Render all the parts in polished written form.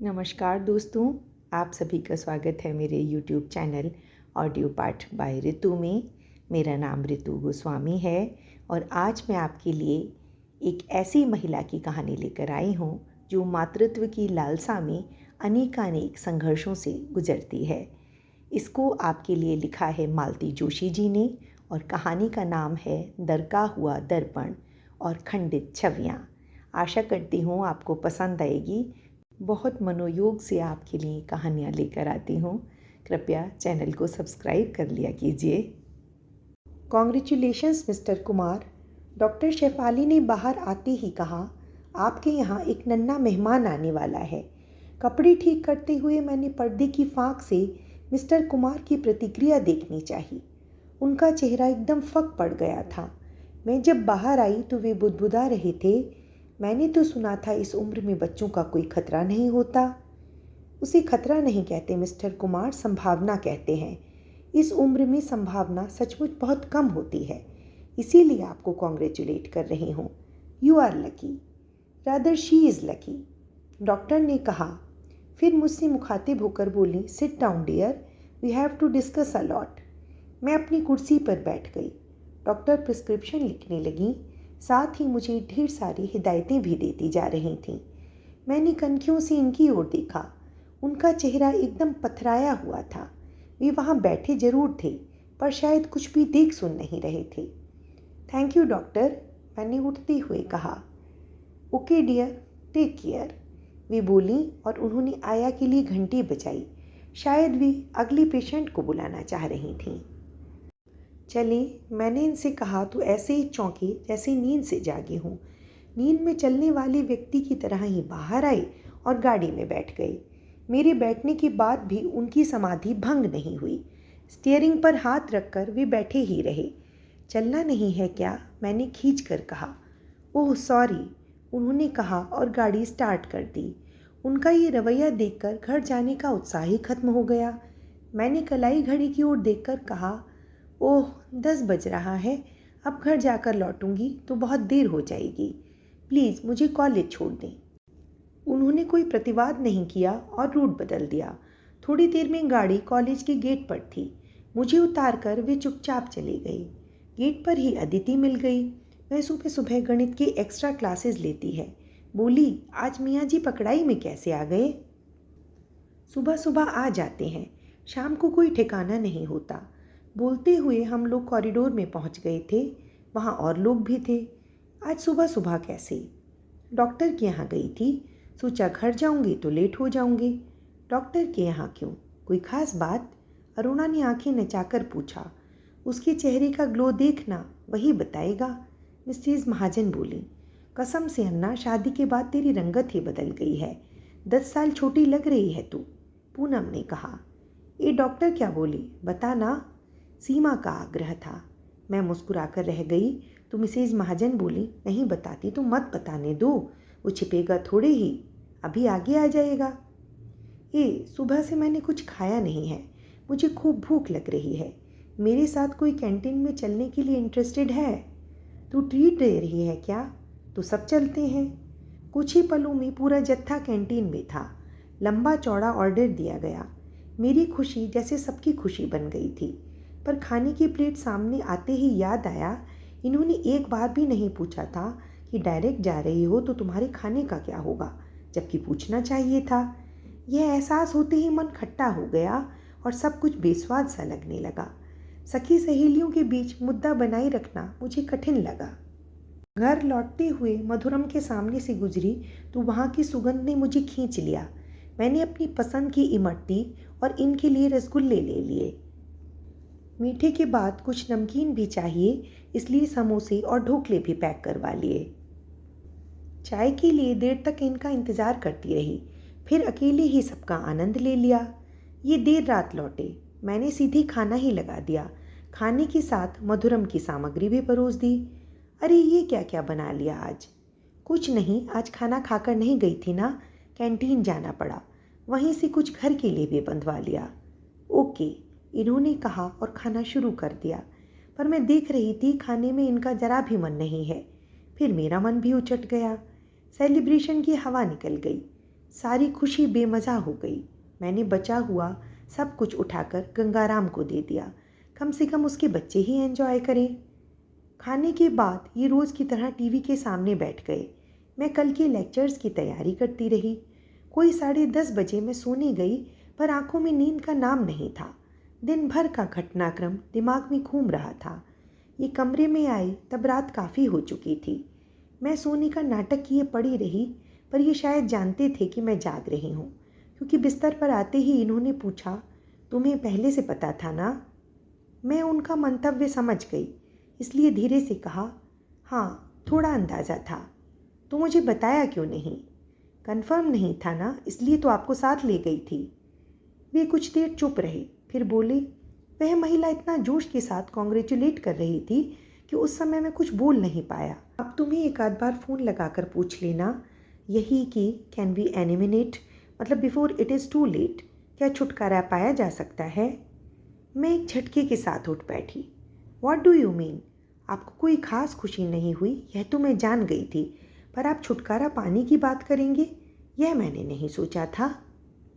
नमस्कार दोस्तों, आप सभी का स्वागत है मेरे YouTube चैनल ऑडियो पाठ बाय ऋतु में। मेरा नाम ऋतु गोस्वामी है और आज मैं आपके लिए एक ऐसी महिला की कहानी लेकर आई हूँ जो मातृत्व की लालसा में अनेकानेक संघर्षों से गुजरती है। इसको आपके लिए लिखा है मालती जोशी जी ने और कहानी का नाम है दरका हुआ दर्पण और खंडित छवियाँ। आशा करती हूँ आपको पसंद आएगी। बहुत मनोयोग से आपके लिए कहानियाँ लेकर आती हूँ। कृपया चैनल को सब्सक्राइब कर लिया कीजिए। Congratulations mister Kumar, doctor Shefali ने बाहर आते ही कहा, आपके यहाँ एक नन्हा मेहमान आने वाला है। कपड़े ठीक करते हुए मैंने पर्दे की फाँक से मिस्टर कुमार की प्रतिक्रिया देखनी चाहिए। उनका चेहरा एकदम फक पड़ गया था। मैं जब बाहर आई तो वे बुदबुदा रहे थे, मैंने तो सुना था इस उम्र में बच्चों का कोई खतरा नहीं होता। उसे खतरा नहीं कहते मिस्टर कुमार, संभावना कहते हैं। इस उम्र में संभावना सचमुच बहुत कम होती है, इसीलिए आपको कॉन्ग्रेचुलेट कर रही हूँ। You are lucky, rather she is lucky, doctor ने कहा। फिर मुझसे मुखातिब होकर बोली, sit down dear, we have to discuss a lot. मैं अपनी कुर्सी पर बैठ गई। डॉक्टर प्रिस्क्रिप्शन लिखने लगी, साथ ही मुझे ढेर सारी हिदायतें भी देती जा रही थीं। मैंने कनखियों से इनकी ओर देखा। उनका चेहरा एकदम पथराया हुआ था। वे वहाँ बैठे जरूर थे, पर शायद कुछ भी देख सुन नहीं रहे थे। थैंक यू डॉक्टर, मैंने उठते हुए कहा। ओके डियर, टेक केयर, वे बोली और उन्होंने आया के लिए घंटी बजाई। शायद वे अगले पेशेंट को बुलाना चाह रही थीं। चले, मैंने इनसे कहा तो ऐसे ही चौंके जैसे नींद से जागी हूँ। नींद में चलने वाले व्यक्ति की तरह ही बाहर आए और गाड़ी में बैठ गए। मेरे बैठने के बाद भी उनकी समाधि भंग नहीं हुई। स्टीयरिंग पर हाथ रखकर वे बैठे ही रहे। चलना नहीं है क्या, मैंने खींच कर कहा। ओह सॉरी, उन्होंने कहा और गाड़ी स्टार्ट कर दी। उनका ये रवैया देखकर घर जाने का उत्साह ही खत्म हो गया। मैंने कलाई घड़ी की ओर देखकर कहा, ओह 10 बज रहा है, अब घर जाकर लौटूंगी तो बहुत देर हो जाएगी। प्लीज़ मुझे कॉलेज छोड़ दें। उन्होंने कोई प्रतिवाद नहीं किया और रूट बदल दिया। थोड़ी देर में गाड़ी कॉलेज के गेट पर थी। मुझे उतार कर वे चुपचाप चले गए। गेट पर ही अदिति मिल गई। वह सुबह सुबह गणित की एक्स्ट्रा क्लासेस लेती है। बोली, आज मियाँ जी पकड़ाई में कैसे आ गए? सुबह सुबह आ जाते हैं, शाम को कोई ठिकाना नहीं होता। बोलते हुए हम लोग कॉरिडोर में पहुंच गए थे। वहाँ और लोग भी थे। आज सुबह सुबह कैसे? डॉक्टर के यहाँ गई थी, सोचा घर जाऊंगी तो लेट हो जाऊंगी। डॉक्टर के यहाँ क्यों, कोई खास बात? अरुणा ने आंखें नचाकर पूछा। उसके चेहरे का ग्लो देखना, वही बताएगा, मिसेज महाजन बोली। कसम से अन्ना, शादी के बाद तेरी रंगत ही बदल गई है। 10 साल छोटी लग रही है तू, पूनम ने कहा। ये डॉक्टर क्या बोली, बता ना, सीमा का आग्रह था। मैं मुस्कुराकर रह गई तो मिसेज महाजन बोली, नहीं बताती तो मत बताने दो, वो छिपेगा थोड़े ही, अभी आगे आ जाएगा। सुबह से मैंने कुछ खाया नहीं है, मुझे खूब भूख लग रही है। मेरे साथ कोई कैंटीन में चलने के लिए इंटरेस्टेड है? तू ट्रीट दे रही है क्या? तो सब चलते हैं। कुछ ही पलों में पूरा जत्था कैंटीन में था। लंबा चौड़ा ऑर्डर दिया गया। मेरी खुशी जैसे सबकी खुशी बन गई थी। पर खाने की प्लेट सामने आते ही याद आया, इन्होंने एक बार भी नहीं पूछा था कि डायरेक्ट जा रही हो तो तुम्हारे खाने का क्या होगा, जबकि पूछना चाहिए था। यह एहसास होते ही मन खट्टा हो गया और सब कुछ बेस्वाद सा लगने लगा। सखी सहेलियों के बीच मुद्दा बनाए रखना मुझे कठिन लगा। घर लौटते हुए मधुरम के सामने से गुजरी तो वहाँ की सुगंध ने मुझे खींच लिया। मैंने अपनी पसंद की इमरती और इनके लिए रसगुल्ले ले लिए। मीठे के बाद कुछ नमकीन भी चाहिए, इसलिए समोसे और ढोकले भी पैक करवा लिए। चाय के लिए देर तक इनका इंतज़ार करती रही, फिर अकेले ही सबका आनंद ले लिया। ये देर रात लौटे, मैंने सीधे खाना ही लगा दिया। खाने के साथ मधुरम की सामग्री भी परोस दी। अरे ये क्या क्या बना लिया आज? कुछ नहीं, आज खाना खाकर नहीं गई थी ना, कैंटीन जाना पड़ा, वहीं से कुछ घर के लिए भी बंधवा लिया। ओके, इन्होंने कहा और खाना शुरू कर दिया। पर मैं देख रही थी खाने में इनका जरा भी मन नहीं है। फिर मेरा मन भी उचट गया। सेलिब्रेशन की हवा निकल गई। सारी खुशी बेमज़ा हो गई। मैंने बचा हुआ सब कुछ उठाकर गंगाराम को दे दिया। कम से कम उसके बच्चे ही एंजॉय करें। खाने के बाद ये रोज़ की तरह टीवी के सामने बैठ गए। मैं कल के लेक्चर्स की तैयारी करती रही। कोई 10:30 बजे मैं सोने गई, पर आंखों में नींद का नाम नहीं था। दिन भर का घटनाक्रम दिमाग में घूम रहा था। ये कमरे में आए तब रात काफ़ी हो चुकी थी। मैं सोने का नाटक किए पड़ी रही, पर ये शायद जानते थे कि मैं जाग रही हूँ, क्योंकि बिस्तर पर आते ही इन्होंने पूछा, तुम्हें पहले से पता था ना? मैं उनका मंतव्य समझ गई, इसलिए धीरे से कहा, हाँ थोड़ा अंदाज़ा था। तो मुझे बताया क्यों नहीं? कंफर्म नहीं था ना, इसलिए तो आपको साथ ले गई थी। वे कुछ देर चुप रहे, फिर बोले, वह महिला इतना जोश के साथ कॉन्ग्रेचुलेट कर रही थी कि उस समय मैं कुछ बोल नहीं पाया। अब तुम्हें एक आध बार फ़ोन लगाकर पूछ लेना, यही कि कैन वी एनिमिनेट, मतलब before it is too late, क्या छुटकारा पाया जा सकता है? मैं एक झटके के साथ उठ बैठी। What do you mean? आपको कोई ख़ास खुशी नहीं हुई, यह तो मैं जान गई थी, पर आप छुटकारा पाने की बात करेंगे, यह मैंने नहीं सोचा था।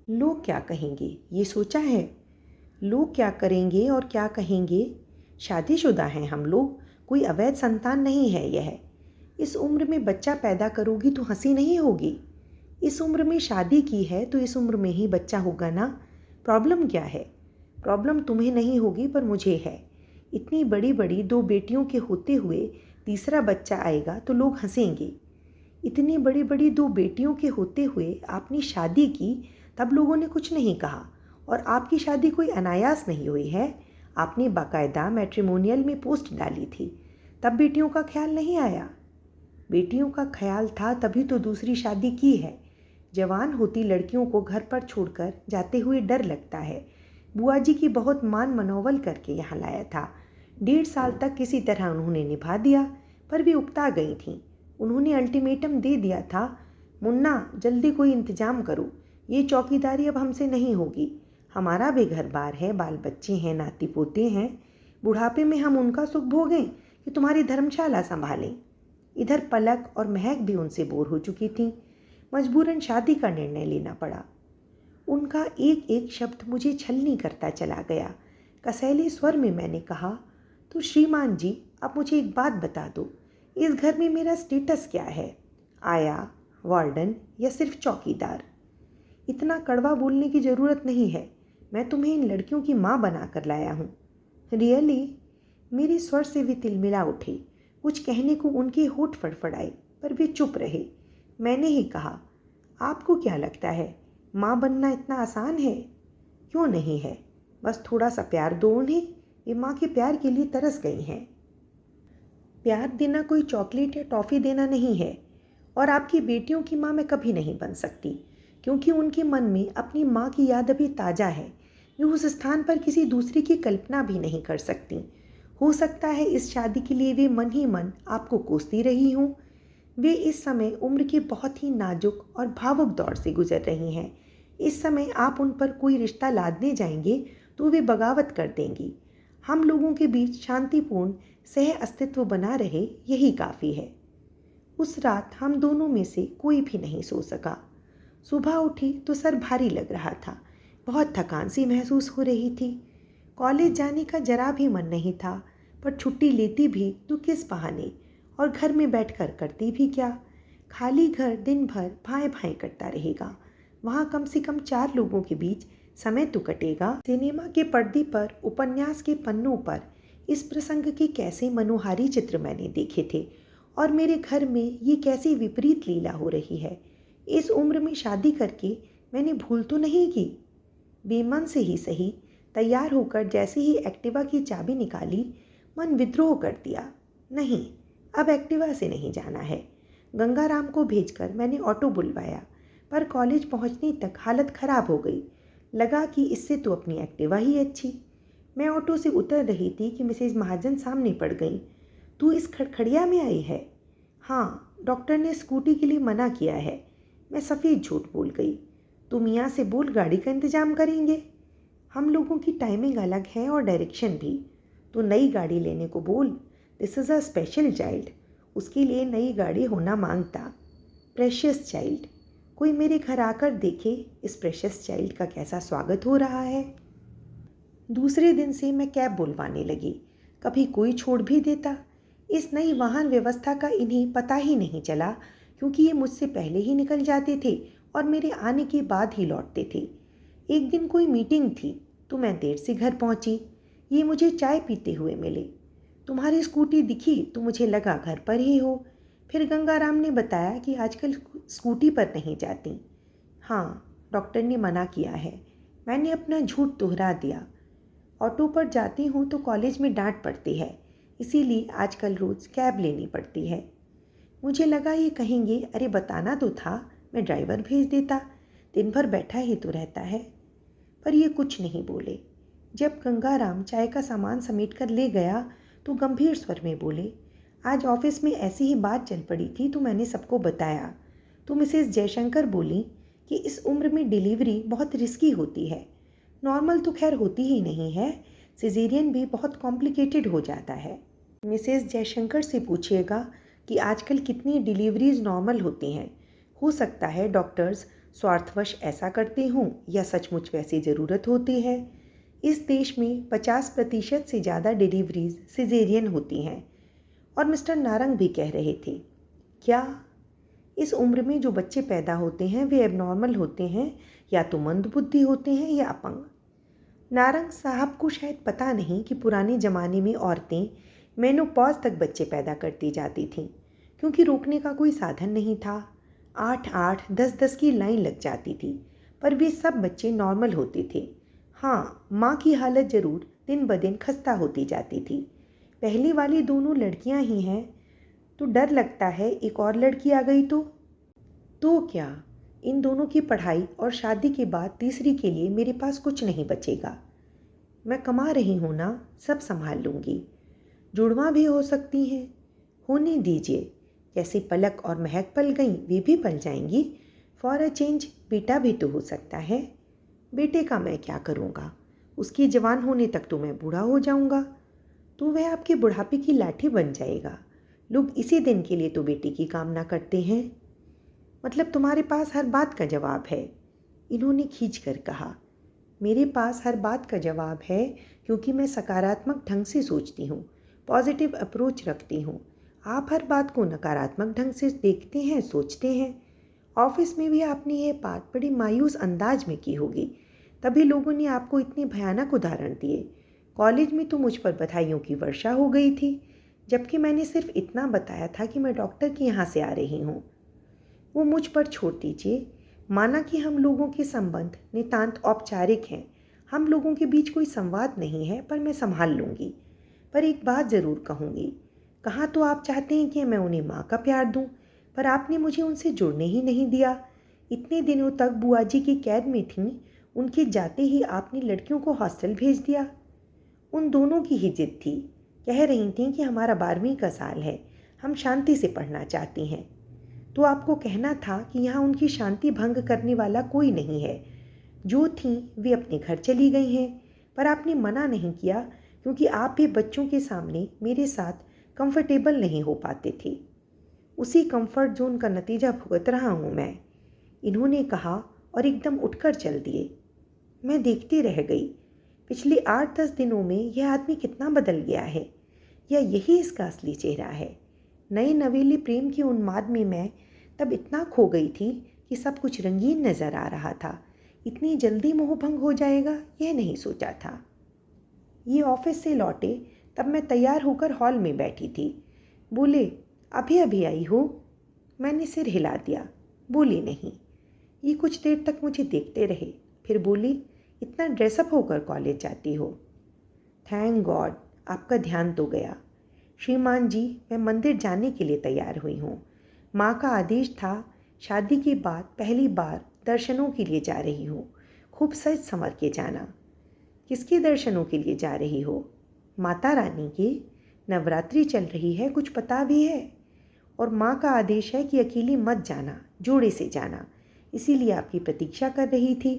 लोग क्या कहेंगे, ये सोचा है? लोग क्या करेंगे और क्या कहेंगे? शादीशुदा हैं हम लोग, कोई अवैध संतान नहीं है यह। इस उम्र में बच्चा पैदा करोगी तो हंसी नहीं होगी? इस उम्र में शादी की है तो इस उम्र में ही बच्चा होगा ना। प्रॉब्लम क्या है? प्रॉब्लम तुम्हें नहीं होगी पर मुझे है। इतनी बड़ी बड़ी 2 बेटियों के होते हुए तीसरा बच्चा आएगा तो लोग हंसेंगे। इतनी बड़ी बड़ी 2 बेटियों के होते हुए आपने शादी की, तब लोगों ने कुछ नहीं कहा। और आपकी शादी कोई अनायास नहीं हुई है, आपने बाकायदा मैट्रिमोनियल में पोस्ट डाली थी, तब बेटियों का ख्याल नहीं आया? बेटियों का ख्याल था तभी तो दूसरी शादी की है। जवान होती लड़कियों को घर पर छोड़कर जाते हुए डर लगता है। बुआ जी की बहुत मान मनोवल करके यहाँ लाया था। 1.5 साल तक किसी तरह उन्होंने निभा दिया, पर भी उकता गई थीं। उन्होंने अल्टीमेटम दे दिया था, मुन्ना जल्दी कोई इंतजाम करो, ये चौकीदारी अब हमसे नहीं होगी। हमारा भी घर बार है, बाल बच्चे हैं, नाती पोते हैं। बुढ़ापे में हम उनका सुख भोगें कि तुम्हारी धर्मशाला संभालें? इधर पलक और महक भी उनसे बोर हो चुकी थीं। मजबूरन शादी का निर्णय लेना पड़ा। उनका एक एक शब्द मुझे छलनी करता चला गया। कसैले स्वर में मैंने कहा, तो श्रीमान जी, अब मुझे एक बात बता दो, इस घर में मेरा स्टेटस क्या है? आया, वार्डन या सिर्फ चौकीदार? इतना कड़वा बोलने की ज़रूरत नहीं है। मैं तुम्हें इन लड़कियों की माँ बना कर लाया हूँ। रियली? मेरे स्वर से वे तिलमिला उठे। कुछ कहने को उनके होठ फड़फड़ाए, पर वे चुप रहे। मैंने ही कहा, आपको क्या लगता है माँ बनना इतना आसान है? क्यों नहीं है, बस थोड़ा सा प्यार दो उन्हें, वे माँ के प्यार के लिए तरस गई हैं। प्यार देना कोई चॉकलेट या टॉफ़ी देना नहीं है। और आपकी बेटियों की माँ मैं कभी नहीं बन सकती, क्योंकि उनके मन में अपनी माँ की याद अभी ताज़ा है। वे उस स्थान पर किसी दूसरी की कल्पना भी नहीं कर सकती। हो सकता है इस शादी के लिए वे मन ही मन आपको कोसती रही हों। वे इस समय उम्र के बहुत ही नाजुक और भावुक दौर से गुजर रही हैं। इस समय आप उन पर कोई रिश्ता लादने जाएंगे तो वे बगावत कर देंगी। हम लोगों के बीच शांतिपूर्ण सह अस्तित्व बना रहे, यही काफ़ी है। उस रात हम दोनों में से कोई भी नहीं सो सका। सुबह उठी तो सर भारी लग रहा था, बहुत थकान सी महसूस हो रही थी। कॉलेज जाने का जरा भी मन नहीं था, पर छुट्टी लेती भी तो किस बहाने, और घर में बैठकर करती भी क्या? खाली घर दिन भर भाएं भाएं करता रहेगा। वहाँ कम से कम 4 लोगों के बीच समय तो कटेगा। सिनेमा के पर्दे पर, उपन्यास के पन्नों पर इस प्रसंग के कैसे मनोहारी चित्र मैंने देखे थे, और मेरे घर में ये कैसी विपरीत लीला हो रही है। इस उम्र में शादी करके मैंने भूल तो नहीं की। बेमन से ही सही, तैयार होकर जैसे ही एक्टिवा की चाबी निकाली, मन विद्रोह कर दिया। नहीं, अब एक्टिवा से नहीं जाना है। गंगाराम को भेजकर मैंने ऑटो बुलवाया, पर कॉलेज पहुंचने तक हालत खराब हो गई। लगा कि इससे तो अपनी एक्टिवा ही अच्छी। मैं ऑटो से उतर रही थी कि मिसेज महाजन सामने पड़ गई। तू इस खड़खड़िया में आई है? हाँ, डॉक्टर ने स्कूटी के लिए मना किया है। मैं सफ़ेद झूठ बोल गई। तू मियाँ से बोल, गाड़ी का इंतजाम करेंगे। हम लोगों की टाइमिंग अलग है और डायरेक्शन भी। तो नई गाड़ी लेने को बोल। This is a special child, उसके लिए नई गाड़ी होना मांगता। Precious child. कोई मेरे घर आकर देखे इस प्रेशियस चाइल्ड का कैसा स्वागत हो रहा है। दूसरे दिन से मैं कैब बुलवाने लगी, कभी कोई छोड़ भी देता। इस नई वाहन व्यवस्था का इन्हें पता ही नहीं चला, क्योंकि ये मुझसे पहले ही निकल जाते थे और मेरे आने के बाद ही लौटते थे। एक दिन कोई मीटिंग थी तो मैं देर से घर पहुंची। ये मुझे चाय पीते हुए मिले। तुम्हारी स्कूटी दिखी तो मुझे लगा घर पर ही हो। फिर गंगाराम ने बताया कि आजकल स्कूटी पर नहीं जाती। हाँ, डॉक्टर ने मना किया है। मैंने अपना झूठ दोहरा दिया। ऑटो पर जाती हूँ तो कॉलेज में डांट पड़ती है, इसीलिए आजकल रोज़ कैब लेनी पड़ती है। मुझे लगा ये कहेंगे, अरे बताना तो था, मैं ड्राइवर भेज देता, दिन भर बैठा ही तो रहता है। पर ये कुछ नहीं बोले। जब गंगाराम चाय का सामान समेट कर ले गया तो गंभीर स्वर में बोले, आज ऑफिस में ऐसी ही बात चल पड़ी थी तो मैंने सबको बताया। तो मिसेस जयशंकर बोली कि इस उम्र में डिलीवरी बहुत रिस्की होती है। नॉर्मल तो खैर होती ही नहीं है, सिजेरियन भी बहुत कॉम्प्लिकेटेड हो जाता है। मिसेस जयशंकर से पूछिएगा कि आजकल कितनी डिलीवरीज नॉर्मल होती हैं। हो सकता है डॉक्टर्स स्वार्थवश ऐसा करते हों या सचमुच वैसी ज़रूरत होती है। इस देश में 50% से ज़्यादा डिलीवरीज सिजेरियन होती हैं। और मिस्टर नारंग भी कह रहे थे, क्या इस उम्र में जो बच्चे पैदा होते हैं वे एबनॉर्मल होते हैं, या तो मंदबुद्धि होते हैं या अपंग। नारंग साहब को शायद पता नहीं कि पुराने ज़माने में औरतें मेनोपॉज तक बच्चे पैदा करती जाती थीं, क्योंकि रोकने का कोई साधन नहीं था। 8-8, 10-10 की लाइन लग जाती थी, पर वे सब बच्चे नॉर्मल होते थे। हाँ, माँ की हालत ज़रूर दिन ब दिन खस्ता होती जाती थी। पहली वाली दोनों लड़कियाँ ही हैं, तो डर लगता है एक और लड़की आ गई तो क्या, इन दोनों की पढ़ाई और शादी के बाद तीसरी के लिए मेरे पास कुछ नहीं बचेगा। मैं कमा रही हूँ ना, सब संभाल लूँगी। जुड़वा भी हो सकती हैं, होने दीजिए। जैसे पलक और महक पल गईं, वे भी पल जाएंगी। फॉर अ चेंज बेटा भी तो हो सकता है। बेटे का मैं क्या करूँगा, उसकी जवान होने तक तो मैं बूढ़ा हो जाऊँगा, तो वह आपके बुढ़ापे की लाठी बन जाएगा। लोग इसी दिन के लिए तो बेटी की कामना करते हैं। मतलब तुम्हारे पास हर बात का जवाब है, इन्होंने खींच कर कहा। मेरे पास हर बात का जवाब है, क्योंकि मैं सकारात्मक ढंग से सोचती हूँ, पॉजिटिव अप्रोच रखती हूँ। आप हर बात को नकारात्मक ढंग से देखते हैं, सोचते हैं। ऑफिस में भी आपने यह बात बड़ी मायूस अंदाज में की होगी, तभी लोगों ने आपको इतने भयानक उदाहरण दिए। कॉलेज में तो मुझ पर बधाइयों की वर्षा हो गई थी, जबकि मैंने सिर्फ इतना बताया था कि मैं डॉक्टर के यहाँ से आ रही हूँ। वो मुझ पर छोड़ दीजिए। माना कि हम लोगों के संबंध नितांत औपचारिक हैं, हम लोगों के बीच कोई संवाद नहीं है, पर मैं संभाल लूँगी। पर एक बात ज़रूर कहूँगी, कहाँ तो आप चाहते हैं कि मैं उन्हें माँ का प्यार दूँ, पर आपने मुझे उनसे जुड़ने ही नहीं दिया। इतने दिनों तक बुआ जी की कैद में थीं, उनके जाते ही आपने लड़कियों को हॉस्टल भेज दिया। उन दोनों की ही जिद थी, कह रही थीं कि हमारा 12वीं का साल है, हम शांति से पढ़ना चाहती हैं। तो आपको कहना था कि यहाँ उनकी शांति भंग करने वाला कोई नहीं है। जो थीं वे अपने घर चली गई हैं, पर आपने मना नहीं किया, क्योंकि आप भी बच्चों के सामने मेरे साथ कंफर्टेबल नहीं हो पाते थे। उसी कंफर्ट जोन का नतीजा भुगत रहा हूँ मैं, इन्होंने कहा और एकदम उठकर चल दिए। मैं देखती रह गई। पिछले 8-10 दिनों में यह आदमी कितना बदल गया है, या यही इसका असली चेहरा है। नए नवेली प्रेम की उन्माद में मैं तब इतना खो गई थी कि सब कुछ रंगीन नज़र आ रहा था। इतनी जल्दी मोहभंग हो जाएगा यह नहीं सोचा था। ये ऑफिस से लौटे तब मैं तैयार होकर हॉल में बैठी थी। बोले, अभी अभी आई हो? मैंने सिर हिला दिया, बोली नहीं। ये कुछ देर तक मुझे देखते रहे, फिर बोली, इतना ड्रेसअप होकर कॉलेज जाती हो? थैंक गॉड, आपका ध्यान तो गया। श्रीमान जी, मैं मंदिर जाने के लिए तैयार हुई हूँ। माँ का आदेश था, शादी के बाद पहली बार दर्शनों के लिए जा रही हूँ। खूब सज संवर के जाना। किसके दर्शनों के लिए जा रही हो? माता रानी के। नवरात्रि चल रही है, कुछ पता भी है। और माँ का आदेश है कि अकेली मत जाना, जोड़े से जाना, इसीलिए आपकी प्रतीक्षा कर रही थी।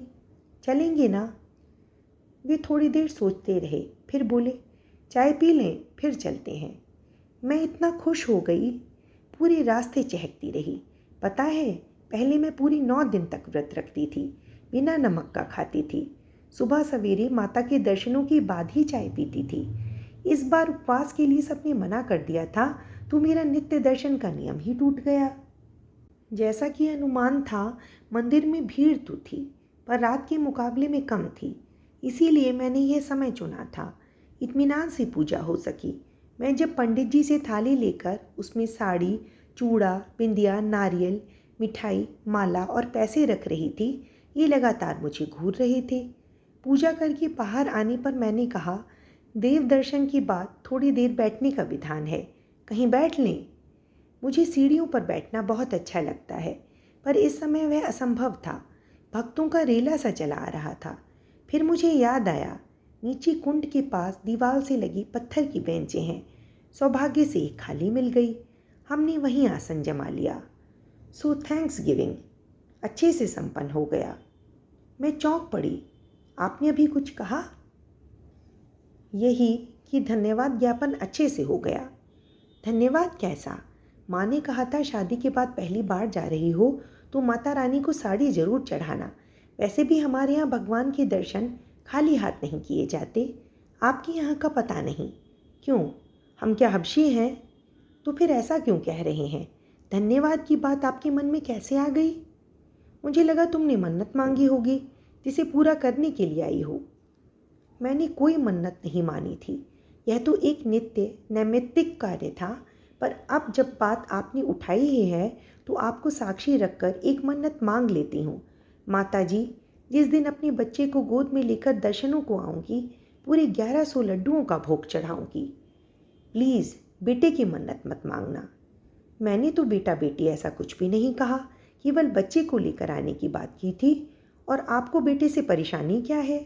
चलेंगे ना? वे थोड़ी देर सोचते रहे, फिर बोले, चाय पी लें, फिर चलते हैं। मैं इतना खुश हो गई, पूरे रास्ते चहकती रही। पता है, पहले मैं पूरी 9 दिन तक व्रत रखती थी, बिना नमक का खाती थी। सुबह सवेरे माता के दर्शनों के बाद ही चाय पीती थी। इस बार उपवास के लिए सबने मना कर दिया था, तो मेरा नित्य दर्शन का नियम ही टूट गया। जैसा कि अनुमान था, मंदिर में भीड़ तो थी, पर रात के मुकाबले में कम थी। इसीलिए मैंने यह समय चुना था। इत्मीनान से पूजा हो सकी। मैं जब पंडित जी से थाली लेकर उसमें साड़ी, चूड़ा, बिंदिया, नारियल, मिठाई, माला और पैसे रख रही थी, ये लगातार मुझे घूर रहे थे। पूजा करके बाहर आने पर मैंने कहा, देव दर्शन के बाद थोड़ी देर बैठने का विधान है, कहीं बैठ लें। मुझे सीढ़ियों पर बैठना बहुत अच्छा लगता है, पर इस समय वह असंभव था। भक्तों का रेला सा चला आ रहा था। फिर मुझे याद आया, नीचे कुंड के पास दीवार से लगी पत्थर की बेंचें हैं। सौभाग्य से एक खाली मिल गई। हमने वहीं आसन जमा लिया। सो थैंक्स गिविंग अच्छे से संपन्न हो गया। मैं चौंक पड़ी। आपने अभी कुछ कहा? यही कि धन्यवाद ज्ञापन अच्छे से हो गया। धन्यवाद कैसा? माँ ने कहा था शादी के बाद पहली बार जा रही हो तो माता रानी को साड़ी जरूर चढ़ाना। वैसे भी हमारे यहाँ भगवान के दर्शन खाली हाथ नहीं किए जाते। आपके यहाँ का पता नहीं। क्यों, हम क्या हबशी हैं? तो फिर ऐसा क्यों कह रहे हैं? धन्यवाद की बात आपके मन में कैसे आ गई? मुझे लगा तुमने मन्नत मांगी होगी, जिसे पूरा करने के लिए आई हो। मैंने कोई मन्नत नहीं मानी थी। यह तो एक नित्य नैमित्तिक कार्य था। पर अब जब बात आपने उठाई ही है तो आपको साक्षी रखकर एक मन्नत मांग लेती हूँ। माता जी, जिस दिन अपने बच्चे को गोद में लेकर दर्शनों को आऊँगी, पूरे 1100 लड्डुओं का भोग चढ़ाऊँगी। प्लीज़ बेटे की मन्नत मत मांगना। मैंने तो बेटा बेटी ऐसा कुछ भी नहीं कहा, केवल बच्चे को लेकर आने की बात की थी। और आपको बेटे से परेशानी क्या है?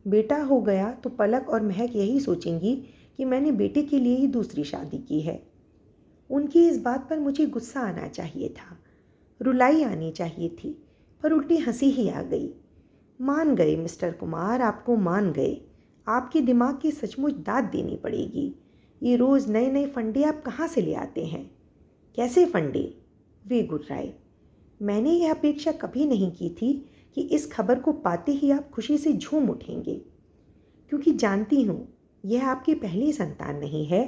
बेटा हो गया तो पलक और महक यही सोचेंगी कि मैंने बेटे के लिए ही दूसरी शादी की है। उनकी इस बात पर मुझे गुस्सा आना चाहिए था, रुलाई आनी चाहिए थी, पर उल्टी हंसी ही आ गई। मान गए मिस्टर कुमार, आपको मान गए। आपके दिमाग की सचमुच दाद देनी पड़ेगी। ये रोज़ नए नए फंडे आप कहाँ से ले आते हैं? कैसे फंडे? वे गुर्राए। मैंने यह अपेक्षा कभी नहीं की थी कि इस खबर को पाते ही आप खुशी से झूम उठेंगे, क्योंकि जानती हूँ यह आपकी पहली संतान नहीं है।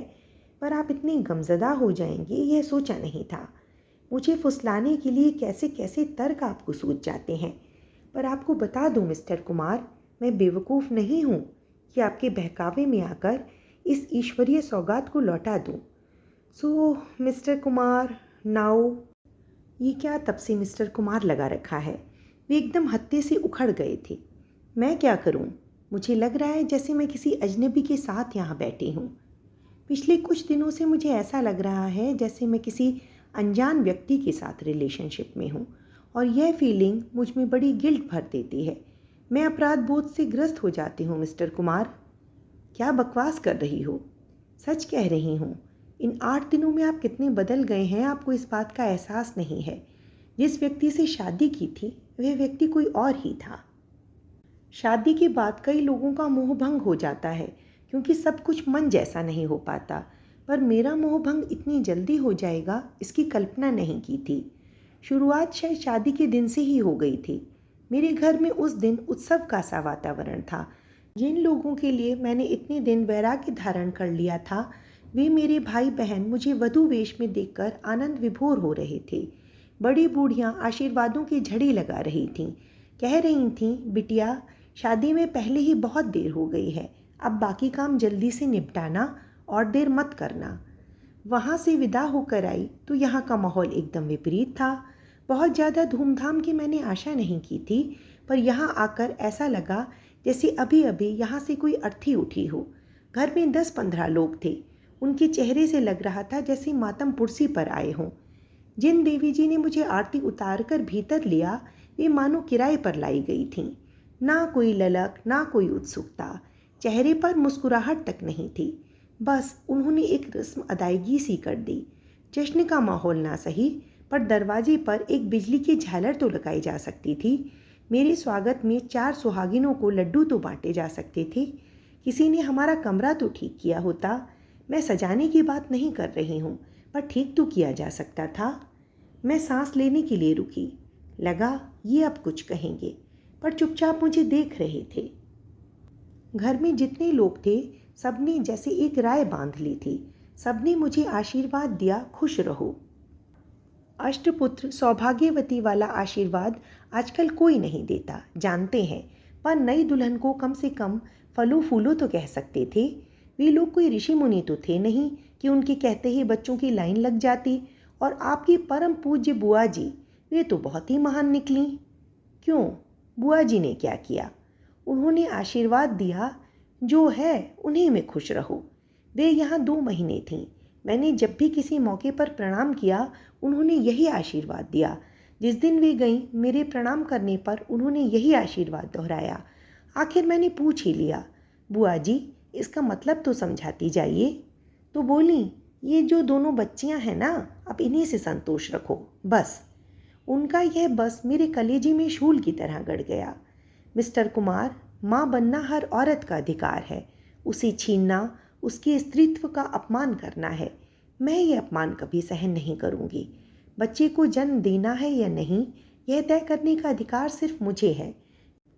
पर आप इतनी गमज़दा हो जाएंगे यह सोचा नहीं था। मुझे फुसलाने के लिए कैसे कैसे तर्क आपको सूझ जाते हैं। पर आपको बता दूं मिस्टर कुमार, मैं बेवकूफ़ नहीं हूँ कि आपके बहकावे में आकर इस ईश्वरीय सौगात को लौटा दूं। सो मिस्टर कुमार नाउ। ये क्या तब से मिस्टर कुमार लगा रखा है? वे एकदम हत्थे से उखड़ गए थे। मैं क्या करूं? मुझे लग रहा है जैसे मैं किसी अजनबी के साथ यहाँ बैठी हूँ। पिछले कुछ दिनों से मुझे ऐसा लग रहा है जैसे मैं किसी अनजान व्यक्ति के साथ रिलेशनशिप में हूँ, और यह फीलिंग मुझ में बड़ी गिल्ट भर देती है। मैं अपराध बोध से ग्रस्त हो जाती हूँ मिस्टर कुमार। क्या बकवास कर रही हो? सच कह रही हूँ। इन 8 दिनों में आप कितने बदल गए हैं, आपको इस बात का एहसास नहीं है। जिस व्यक्ति से शादी की थी वह व्यक्ति कोई और ही था। शादी के बाद कई लोगों का मोह भंग हो जाता है, क्योंकि सब कुछ मन जैसा नहीं हो पाता। पर मेरा मोह भंग इतनी जल्दी हो जाएगा इसकी कल्पना नहीं की थी। शुरुआत शायद शादी के दिन से ही हो गई थी। मेरे घर में उस दिन उत्सव का सा वातावरण था। जिन लोगों के लिए मैंने इतने दिन वैराग्य धारण कर लिया था, वे मेरे भाई बहन मुझे वधू वेश में देखकर आनंद विभोर हो रहे थे। बड़ी बूढ़ियां आशीर्वादों की झड़ी लगा रही थीं। कह रही थीं, बिटिया शादी में पहले ही बहुत देर हो गई है, अब बाकी काम जल्दी से निपटाना और देर मत करना। वहाँ से विदा होकर आई तो यहाँ का माहौल एकदम विपरीत था। बहुत ज़्यादा धूमधाम की मैंने आशा नहीं की थी, पर यहाँ आकर ऐसा लगा जैसे अभी अभी यहाँ से कोई अर्थी उठी हो। घर में 10-15 लोग थे। उनके चेहरे से लग रहा था जैसे मातम पुरसी पर आए हों। जिन देवी जी ने मुझे आरती उतार कर भीतर लिया, वे मानो किराए पर लाई गई थीं। ना कोई ललक, ना कोई उत्सुकता, चेहरे पर मुस्कुराहट तक नहीं थी। बस उन्होंने एक रस्म अदायगी सी कर दी। जश्न का माहौल ना सही, पर दरवाजे पर एक बिजली की झालर तो लगाई जा सकती थी। मेरे स्वागत में 4 सुहागिनों को लड्डू तो बांटे जा सकते थे। किसी ने हमारा कमरा तो ठीक किया होता। मैं सजाने की बात नहीं कर रही हूँ, पर ठीक तो किया जा सकता था। मैं सांस लेने के लिए रुकी। लगा ये अब कुछ कहेंगे, पर चुपचाप मुझे देख रहे थे। घर में जितने लोग थे सबने जैसे एक राय बांध ली थी। सबने मुझे आशीर्वाद दिया, खुश रहो। अष्टपुत्र सौभाग्यवती वाला आशीर्वाद आजकल कोई नहीं देता, जानते हैं, पर नई दुल्हन को कम से कम फलो फूलो तो कह सकते थे। वे लोग कोई ऋषि मुनि तो थे नहीं कि उनके कहते ही बच्चों की लाइन लग जाती। और आपकी परम पूज्य बुआ जी, वे तो बहुत ही महान निकली। क्यों, बुआ जी ने क्या किया? उन्होंने आशीर्वाद दिया, जो है उन्हीं में खुश रहो। वे यहाँ 2 महीने थीं। मैंने जब भी किसी मौके पर प्रणाम किया उन्होंने यही आशीर्वाद दिया। जिस दिन वे गईं, मेरे प्रणाम करने पर उन्होंने यही आशीर्वाद दोहराया। आखिर मैंने पूछ ही लिया, बुआ जी इसका मतलब तो समझाती जाइए। तो बोली, ये जो दोनों बच्चियां हैं ना, अब इन्हीं से संतोष रखो बस। उनका यह बस मेरे कलेजे में शूल की तरह गड़ गया। मिस्टर कुमार, माँ बनना हर औरत का अधिकार है। उसे छीनना उसके स्त्रीत्व का अपमान करना है। मैं ये अपमान कभी सहन नहीं करूँगी। बच्चे को जन्म देना है या नहीं, यह तय करने का अधिकार सिर्फ मुझे है।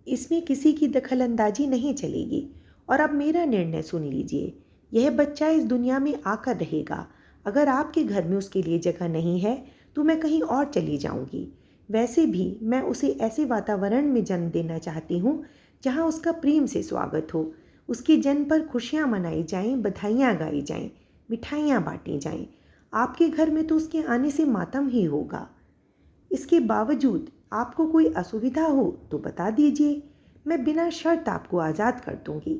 इसमें किसी की दखलंदाजी नहीं चलेगी। और अब मेरा निर्णय सुन लीजिए। यह बच्चा इस दुनिया में आकर रहेगा। अगर आपके घर में उसके लिए जगह नहीं है तो मैं कहीं और चली जाऊंगी। वैसे भी मैं उसे ऐसे वातावरण में जन्म देना चाहती हूँ जहाँ उसका प्रेम से स्वागत हो। उसके जन्म पर खुशियाँ मनाई जाएं, बधाइयाँ गाई जाएं, मिठाइयाँ बांटी जाएं। आपके घर में तो उसके आने से मातम ही होगा। इसके बावजूद आपको कोई असुविधा हो तो बता दीजिए, मैं बिना शर्त आपको आज़ाद कर दूंगी।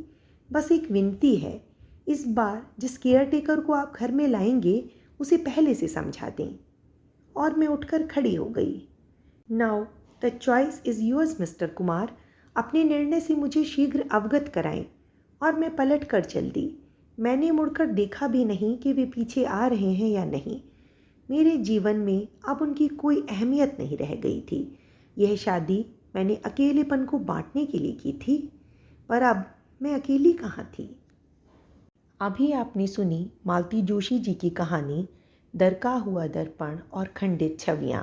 बस एक विनती है, इस बार जिस केयर टेकर को आप घर में लाएंगे उसे पहले से समझा दें। और मैं उठकर खड़ी हो गई। Now the choice is yours mister Kumar. अपने निर्णय से मुझे शीघ्र अवगत कराएं। और मैं पलट कर चल दी। मैंने मुड़कर देखा भी नहीं कि वे पीछे आ रहे हैं या नहीं। मेरे जीवन में अब उनकी कोई अहमियत नहीं रह गई थी। यह शादी मैंने अकेलेपन को बांटने के लिए की थी, पर अब मैं अकेली कहाँ थी। अभी आपने सुनी मालती जोशी जी की कहानी दरका हुआ दर्पण और खंडित छवियाँ।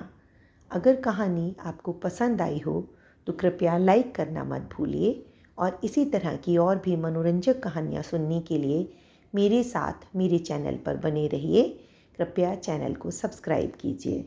अगर कहानी आपको पसंद आई हो तो कृपया लाइक करना मत भूलिए। और इसी तरह की और भी मनोरंजक कहानियाँ सुनने के लिए मेरे साथ मेरे चैनल पर बने रहिए। कृपया चैनल को सब्सक्राइब कीजिए।